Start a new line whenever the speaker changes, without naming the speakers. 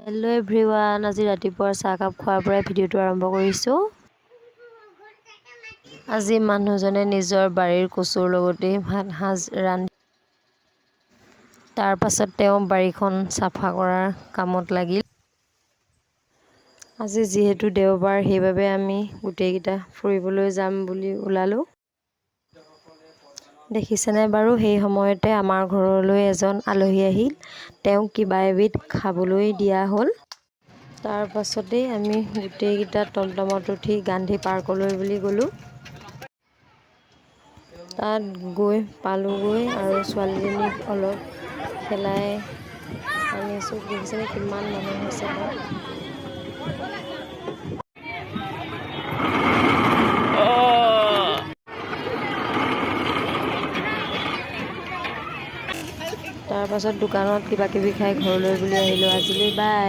Hello' everyone, আজি ৰাতিপুৱাৰ চাহকাপ খোৱাৰ পৰাই ভিডিঅ'টো আৰম্ভ কৰিছোঁ। আজি মানুহজনে নিজৰ বাৰীৰ কচুৰ লগতে ভাত সাজ ৰান্ধি তাৰ পাছত তেওঁ বাৰীখন চাফা কৰাৰ কামত লাগিল। আজি যিহেতু দেওবাৰ, সেইবাবে আমি গোটেইকেইটা ফুৰিবলৈ যাম বুলি ওলালোঁ। দেখিছেনে বাৰু, সেই সময়তে আমাৰ ঘৰলৈ এজন আলহী আহিল। তেওঁক কিবা এবিধ খাবলৈ দিয়া হ'ল। তাৰ পাছতেই আমি গোটেইকেইটা টমটমত উঠি গান্ধী পাৰ্কলৈ বুলি গ'লোঁ। তাত গৈ পালোঁগৈ আৰু ছোৱালীজনীক অলপ খেলাই আনিছোঁ। দেখিছেনে কিমান মানুহ হৈছে তাত। তাৰ পাছত দোকানত কিবা কিবি খাই ঘৰলৈ বুলি আহিলোঁ। আজিলৈ বাই।